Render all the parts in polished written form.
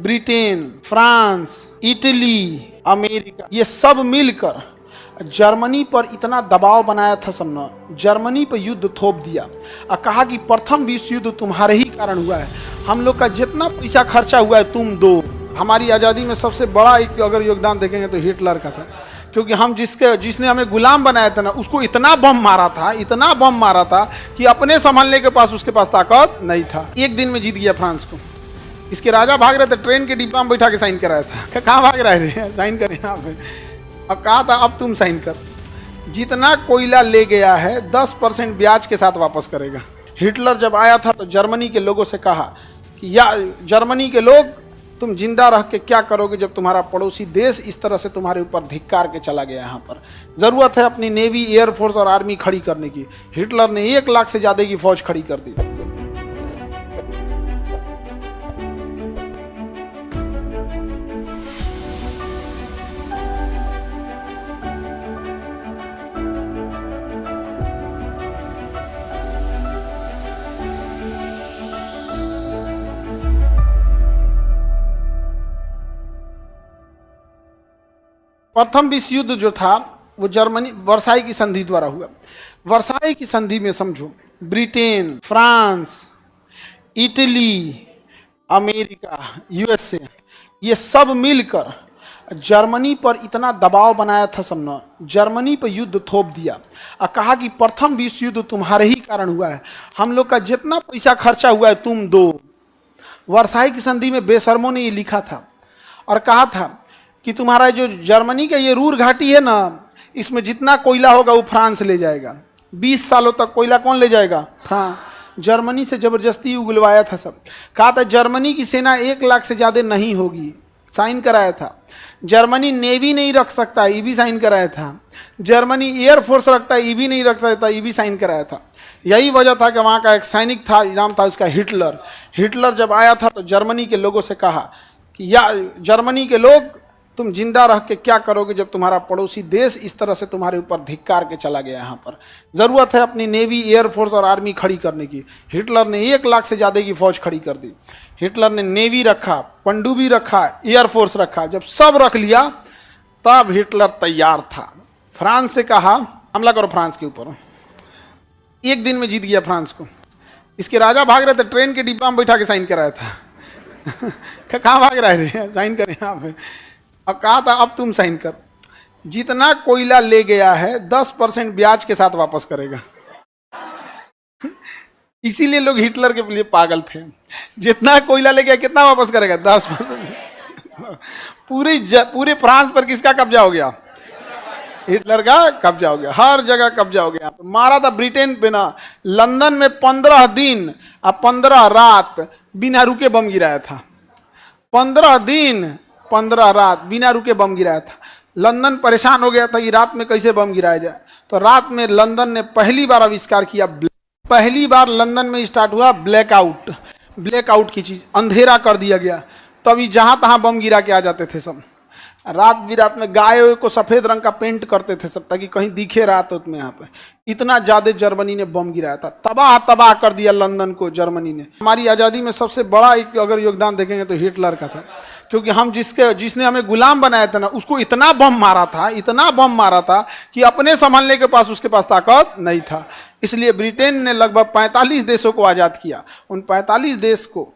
Britain, France, Italy, America, ये सब मिलकर जर्मनी पर इतना दबाव बनाया था सबने, जर्मनी पर युद्ध थोप दिया और कहा कि प्रथम विश्व युद्ध तुम्हारे ही कारण हुआ है, हम लोग का जितना पैसा खर्चा हुआ है तुम दो। हमारी आज़ादी में सबसे बड़ा एक अगर योगदान देखेंगे तो हिटलर का था, क्योंकि हम जिसने हमें गुलाम बनाया था ना, उसको इतना बम मारा था कि अपने संभालने के पास उसके पास ताकत नहीं था। एक दिन में जीत गया फ्रांस को। इसके राजा भाग रहे थे, ट्रेन के डिब्बा में बैठा के साइन कराया था। कहाँ भाग रहे थे, साइन करें यहाँ पे। अब कहा था अब तुम साइन कर, जितना कोयला ले गया है 10% ब्याज के साथ वापस करेगा। हिटलर जब आया था तो जर्मनी के लोगों से कहा कि या जर्मनी के लोग, तुम जिंदा रह के क्या करोगे जब तुम्हारा पड़ोसी देश इस तरह से तुम्हारे ऊपर धिक्कार के चला गया। यहाँ पर जरूरत है अपनी नेवी, एयरफोर्स और आर्मी खड़ी करने की। हिटलर ने 1 लाख से ज्यादा की फौज खड़ी कर दी। प्रथम विश्व युद्ध जो था वो जर्मनी वर्साई की संधि द्वारा हुआ। वर्साई की संधि में समझो Britain, France, Italy, America, USA, ये सब मिलकर जर्मनी पर इतना दबाव बनाया था सबने, जर्मनी पर युद्ध थोप दिया और कहा कि प्रथम विश्व युद्ध तुम्हारे ही कारण हुआ है, हम लोग का जितना पैसा खर्चा हुआ है तुम दो। वर्साई की संधि में बेशर्मों ने ये लिखा था और कहा था कि तुम्हारा जो जर्मनी का ये रूर घाटी है ना, इसमें जितना कोयला होगा वो फ्रांस ले जाएगा। 20 सालों तक कोयला कौन ले जाएगा? फ्रांस। जर्मनी से जबरदस्ती उगलवाया था सब। कहा था जर्मनी की सेना 1 लाख से ज़्यादा नहीं होगी, साइन कराया था। जर्मनी नेवी नहीं रख सकता, ये भी साइन कराया था। जर्मनी एयरफोर्स रखता है, ये भी नहीं रख सकता, ये भी साइन कराया था। यही वजह था कि वहाँ का एक सैनिक था, नाम था उसका हिटलर। हिटलर जब आया था तो जर्मनी के लोगों से कहा कि या जर्मनी के लोग, तुम जिंदा रह के क्या करोगे जब तुम्हारा पड़ोसी देश इस तरह से तुम्हारे ऊपर धिक्कार के चला गया। यहाँ पर जरूरत है अपनी नेवी, एयरफोर्स और आर्मी खड़ी करने की। हिटलर ने 1 लाख से ज़्यादा की फौज खड़ी कर दी। हिटलर ने नेवी रखा, पनडुब्बी रखा, एयरफोर्स रखा। जब सब रख लिया तब हिटलर तैयार था। फ्रांस से कहा हमला करो फ्रांस के ऊपर। 1 दिन में जीत गया फ्रांस को। इसके राजा भाग रहे थे, ट्रेन के डिब्बा में बैठा के साइन कराया था। कहाँ भाग रहे थे, साइन करें यहाँ पे। अब कहा था अब तुम साइन कर, जितना कोयला ले गया है 10% ब्याज के साथ वापस करेगा। इसीलिए लोग हिटलर के लिए पागल थे। जितना कोयला ले गया कितना वापस करेगा? 10%। पूरे फ्रांस पर किसका कब्जा हो गया? हिटलर का कब्जा हो गया। हर जगह कब्जा हो गया। मारा था ब्रिटेन पे ना, लंदन में 15 दिन और 15 रात बिना रुके बम गिराया था। 15 दिन 15 रात बिना रुके बम गिराया था। लंदन परेशान हो गया था कि रात में कैसे बम गिराया जाए। तो रात में लंदन ने पहली बार आविष्कार किया, पहली बार लंदन में स्टार्ट हुआ ब्लैकआउट की चीज, अंधेरा कर दिया गया। तभी जहां तहां बम गिरा के आ जाते थे सब। रात बिरात में गाय को सफेद रंग का पेंट करते थे सब, ताकि कहीं दिखे रात में। यहाँ पे इतना ज्यादा जर्मनी ने बम गिराया था, तबाह कर दिया लंदन को जर्मनी ने। हमारी आज़ादी में सबसे बड़ा एक अगर योगदान देखेंगे तो हिटलर का था, क्योंकि हम जिसने हमें गुलाम बनाया था ना, उसको इतना बम मारा था कि अपने संभालने के पास उसके पास ताकत नहीं था। इसलिए ब्रिटेन ने लगभग 45 देशों को आज़ाद किया। उन 45 देश को,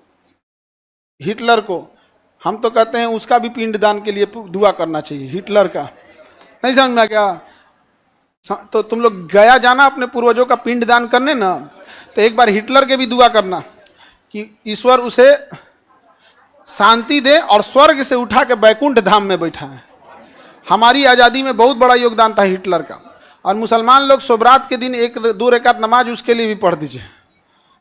हिटलर को, हम तो कहते हैं उसका भी पिंडदान के लिए दुआ करना चाहिए। हिटलर का नहीं समझ में आ गया? तो तुम लोग गया जाना अपने पूर्वजों का पिंडदान करने ना, तो एक बार हिटलर के भी दुआ करना कि ईश्वर उसे शांति दे और स्वर्ग से उठा के बैकुंठ धाम में बैठा है। हमारी आज़ादी में बहुत बड़ा योगदान था हिटलर का। और मुसलमान लोग सोबरात के दिन 1-2 रकात नमाज उसके लिए भी पढ़ दीजिए।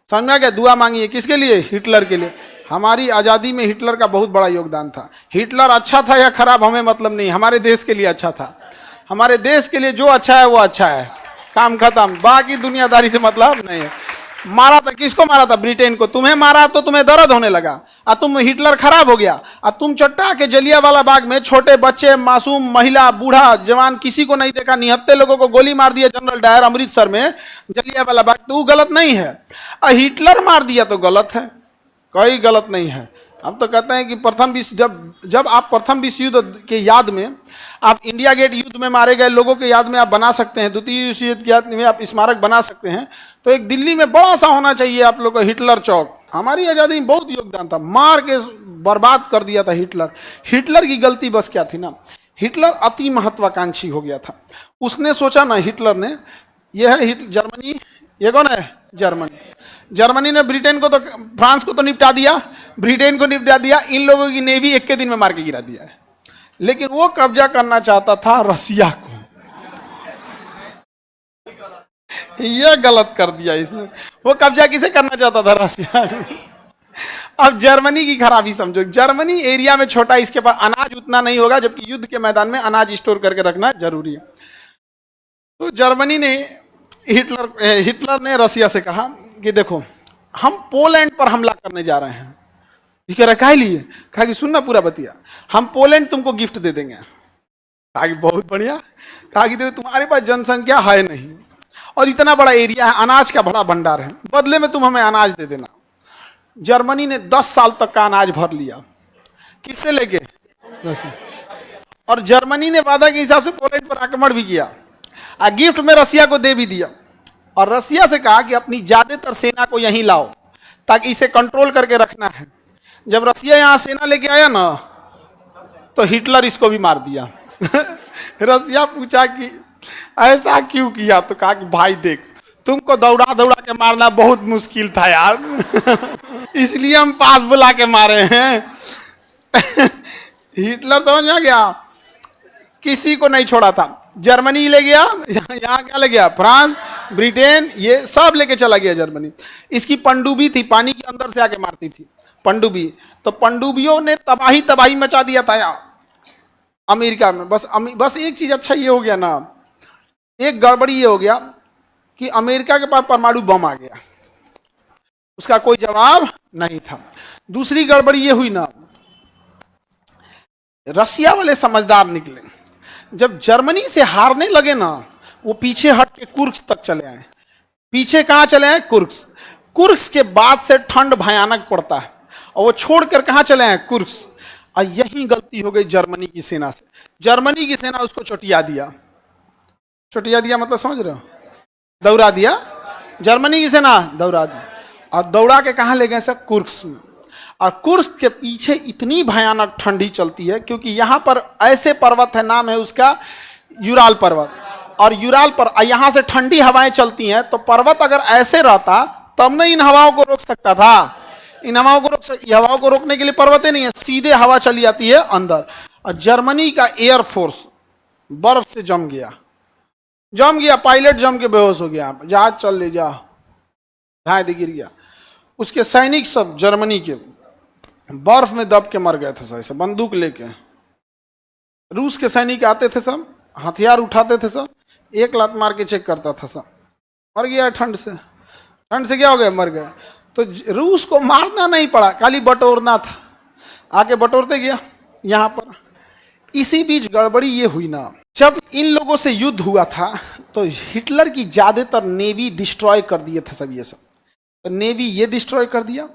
समझ में आ गया? दुआ मांगिए किसके लिए? हिटलर के लिए। हमारी आज़ादी में हिटलर का बहुत बड़ा योगदान था। हिटलर अच्छा था या खराब हमें मतलब नहीं, हमारे देश के लिए अच्छा था। हमारे देश के लिए जो अच्छा है वो अच्छा है, काम खत्म। बाकी दुनियादारी से मतलब नहीं है। मारा था, किसको मारा था? ब्रिटेन को। तुम्हें मारा तो तुम्हें दर्द होने लगा, और तुम हिटलर खराब हो गया, और तुम चट्टा के जलियांवाला बाग में छोटे बच्चे, मासूम, महिला, बूढ़ा, जवान, किसी को नहीं देखा, निहत्ते लोगों को गोली मार दिया जनरल डायर अमृतसर में, जलियांवाला बाग। तो वो गलत नहीं है। और हिटलर मार दिया तो गलत है, कोई गलत नहीं है। हम तो कहते हैं कि प्रथम विश्व जब आप प्रथम विश्व युद्ध के याद में आप इंडिया गेट युद्ध में मारे गए लोगों के याद में आप बना सकते हैं, द्वितीय विश्व युद्ध के याद में आप स्मारक बना सकते हैं, तो एक दिल्ली में बड़ा सा होना चाहिए आप लोग को हिटलर चौक। हमारी आज़ादी में बहुत योगदान था, मार के बर्बाद कर दिया था हिटलर। हिटलर की गलती बस क्या थी ना, हिटलर अति महत्वाकांक्षी हो गया था। उसने सोचा ना, हिटलर ने, यह है जर्मनी, ये कौन है, जर्मनी ने ब्रिटेन को तो, फ्रांस को तो निपटा दिया, ब्रिटेन को निपटा दिया, इन लोगों की नेवी एक के दिन में मार के गिरा दिया है। लेकिन वो कब्जा करना चाहता था रसिया को। यह गलत कर दिया इसने। वो कब्जा किसे करना चाहता था, रसिया। अब जर्मनी की खराबी समझो, जर्मनी एरिया में छोटा, इसके पास अनाज उतना नहीं होगा, जबकि युद्ध के मैदान में अनाज स्टोर करके रखना जरूरी है। तो जर्मनी ने, हिटलर ने रसिया से कहा कि देखो हम पोलैंड पर हमला करने जा रहे हैं। कह रहा काहे लिए, कहा कि सुनना पूरा बतिया, हम पोलैंड तुमको गिफ्ट दे देंगे। कहा कि बहुत बढ़िया। कहा कि देखो तुम्हारे पास जनसंख्या है नहीं और इतना बड़ा एरिया है, अनाज का बड़ा भंडार है, बदले में तुम हमें अनाज दे देना। जर्मनी ने 10 साल तक का अनाज भर लिया, किससे लेके, और जर्मनी ने वादा के हिसाब से पोलैंड पर आक्रमण भी किया और गिफ्ट में रसिया को दे भी दिया। और रसिया से कहा कि अपनी ज्यादातर सेना को यहीं लाओ ताकि इसे कंट्रोल करके रखना है। जब रसिया यहां सेना लेके आया ना, तो हिटलर इसको भी मार दिया। रसिया पूछा कि ऐसा क्यों किया, तो कहा कि भाई देख, तुमको दौड़ा दौड़ा के मारना बहुत मुश्किल था यार, इसलिए हम पास बुला के मारे हैं। हिटलर समझ में आ गया, किसी को नहीं छोड़ा था। जर्मनी ले गया, यहाँ क्या ले गया, फ्रांस, ब्रिटेन, ये सब लेके चला गया जर्मनी। इसकी पनडुब्बी थी, पानी के अंदर से आके मारती थी पनडुब्बी। तो पनडुब्बियों ने तबाही मचा दिया था यार अमेरिका में। बस एक चीज अच्छा ये हो गया ना, एक गड़बड़ी ये हो गया कि अमेरिका के पास परमाणु बम आ गया, उसका कोई जवाब नहीं था। दूसरी गड़बड़ी ये हुई ना, रसिया वाले समझदार निकले। जब जर्मनी से हारने लगे ना, वो पीछे हट के कुर्स्क तक चले आए। पीछे कहां चले आए, कुर्स्क के बाद से ठंड भयानक पड़ता है, और वो छोड़कर कहां चले आए, कुर्स्क। और यही गलती हो गई जर्मनी की सेना से। जर्मनी की सेना उसको चोटिया दिया मतलब समझ रहे हो, दौड़ा दिया। जर्मनी की सेना दौड़ा दी और दौड़ा के कहां ले गए सर, कुर्स्क में। और कुर्स्क के पीछे इतनी भयानक ठंडी चलती है, क्योंकि यहां पर ऐसे पर्वत है, नाम है उसका यूराल पर्वत, और यूराल पर यहां से ठंडी हवाएं चलती हैं। तो पर्वत अगर ऐसे रहता तब न इन हवाओं को रोक सकता था। इन हवाओं को रोकने के लिए पर्वतें नहीं है, सीधे हवा चली जाती है अंदर। और जर्मनी का एयरफोर्स बर्फ से जम गया, पायलट जम के बेहोश हो गया, जहाज चल ले जा, ढाई गिर गया। उसके सैनिक सब जर्मनी के बर्फ में दब के मर गए थे सब, बंदूक लेके। रूस के सैनिक आते थे सब, हथियार उठाते थे सब, एक लात मार के चेक करता था सब, मर गया ठंड से क्या हो गया, मर गया। तो रूस को मारना नहीं पड़ा, खाली बटोरना था, आके बटोरते गया यहां पर। इसी बीच गड़बड़ी ये हुई ना, जब इन लोगों से युद्ध हुआ था तो हिटलर की ज्यादातर नेवी डिस्ट्रॉय कर दिए थे सब, ये सब। तो नेवी ये डिस्ट्रॉय कर दिया,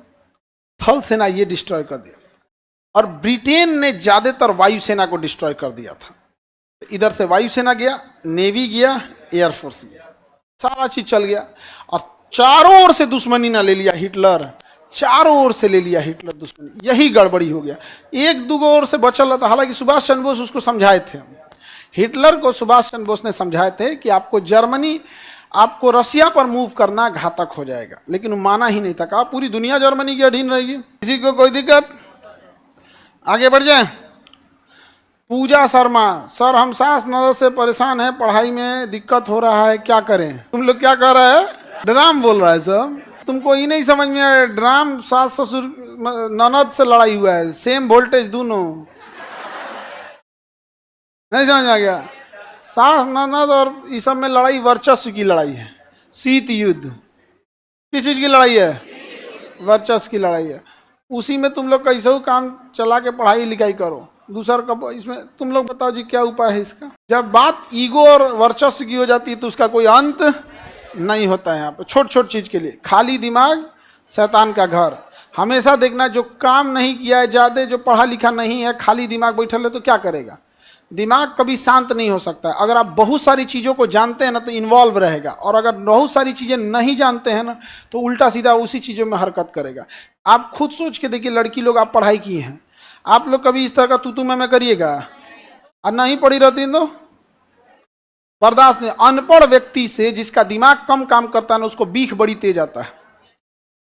थल सेना ये डिस्ट्रॉय कर दिया, और ब्रिटेन ने ज्यादातर वायुसेना को डिस्ट्रॉय कर दिया था। तो इधर से वायुसेना गया, नेवी गया, एयरफोर्स गया, सारा चीज चल गया। और चारों ओर से दुश्मनी ना ले लिया हिटलर, चारों ओर से ले लिया हिटलर दुश्मनी। यही गड़बड़ी हो गया, एक दो ओर से बचल था। हालांकि सुभाष चंद्र बोस उसको समझाए थे, हिटलर को सुभाष चंद्र बोस ने समझाए थे कि आपको रसिया पर मूव करना घातक हो जाएगा, लेकिन वो माना ही नहीं था। कहा पूरी दुनिया जर्मनी के अधीन रहेगी, किसी को कोई दिक्कत, आगे बढ़ जाए। पूजा शर्मा, सर हम सास नजर से परेशान हैं, पढ़ाई में दिक्कत हो रहा है, क्या करें। तुम लोग क्या कर रहे हैं, ड्राम बोल रहा है सब, तुमको ये नहीं समझ में आया, ड्राम सास ससुर ननद से लड़ाई हुआ है, सेम वोल्टेज दोनों, नहीं समझ आ गया। सास ननद और इस सब में लड़ाई वर्चस्व की लड़ाई है, शीत युद्ध। किस चीज की लड़ाई है, वर्चस्व की लड़ाई है। उसी में तुम लोग कैसे काम चला के पढ़ाई लिखाई करो, दूसरा का इसमें तुम लोग बताओ जी क्या उपाय है इसका। जब बात ईगो और वर्चस्व की हो जाती है तो उसका कोई अंत नहीं होता है। यहाँ पे छोट छोट चीज के लिए खाली दिमाग शैतान का घर, हमेशा देखना, जो काम नहीं किया है, ज़्यादा जो पढ़ा लिखा नहीं है, खाली दिमाग बैठल है तो क्या करेगा? दिमाग कभी शांत नहीं हो सकता है। अगर आप बहुत सारी चीज़ों को जानते हैं ना तो इन्वॉल्व रहेगा, और अगर बहुत सारी चीज़ें नहीं जानते हैं ना तो उल्टा सीधा उसी चीज़ों में हरकत करेगा। आप खुद सोच के देखिए, लड़की लोग आप पढ़ाई की हैं, आप लोग कभी इस तरह का तू मैं करिएगा? और नहीं पढ़ी रहती तो बर्दाश्त नहीं। अनपढ़ व्यक्ति से जिसका दिमाग कम काम करता है ना, उसको बीख बड़ी तेज आता है,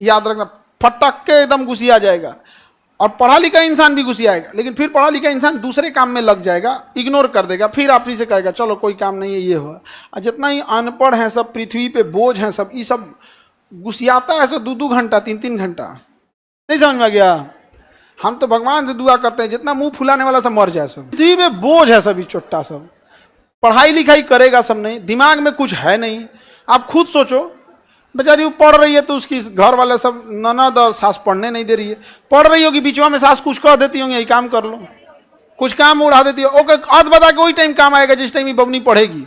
याद रखना। फटक के एकदम घुसिया जाएगा, और पढ़ा लिखा इंसान भी घुसियाएगा, लेकिन फिर पढ़ा लिखा इंसान दूसरे काम में लग जाएगा, इग्नोर कर देगा, फिर आप ही से कहेगा चलो कोई काम नहीं है, ये हुआ। और जितना ही अनपढ़ हैं सब, पृथ्वी पे बोझ हैं सब, ये सब घुसियाता है, ऐसे 2-2 घंटा 3-3 घंटा। नहीं समझ में गया? हम तो भगवान से दुआ करते हैं जितना मुंह फुलाने वाला सब मर जाए, सब पृथ्वी पे बोझ है सभी चोट्टा सब। पढ़ाई लिखाई करेगा सब नहीं, दिमाग में कुछ है नहीं। आप खुद सोचो, बेचारी वो पढ़ रही है तो उसकी घर वाले सब ननद और सास पढ़ने नहीं दे रही है। पढ़ रही होगी, बीचवा में सास कुछ कह देती होंगी, यही काम कर लो, कुछ काम उड़ा देती है, ओके अध बता के वही टाइम काम आएगा जिस टाइम ये बबनी पढ़ेगी।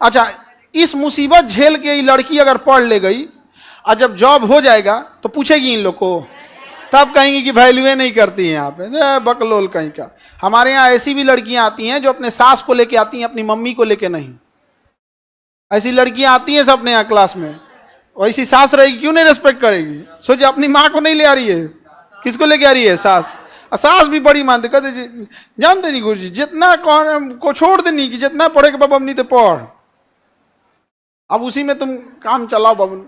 अच्छा, इस मुसीबत झेल के ये लड़की अगर पढ़ ले गई और जब जॉब हो जाएगा तो पूछेगी इन लोग को, तब कहेंगी कि वैल्यूए नहीं करती हैं यहाँ पे, बकलोल कहीं का। हमारे यहाँ ऐसी भी लड़कियां आती हैं जो अपने सास को लेके आती हैं, अपनी मम्मी को लेके नहीं। ऐसी लड़कियां आती हैं सब अपने यहाँ क्लास में, वैसी सास रहेगी क्यों नहीं रेस्पेक्ट करेगी? सोचिए, अपनी माँ को नहीं ले आ रही है, किसको लेके आ रही है? सास। और सास भी बड़ी मानते, कहते जानते नहीं गुरु जी, जितना को छोड़ देनी कि जितना पढ़े के बाबा अपनी तो पढ़, अब उसी में तुम काम चलाओ बाबू।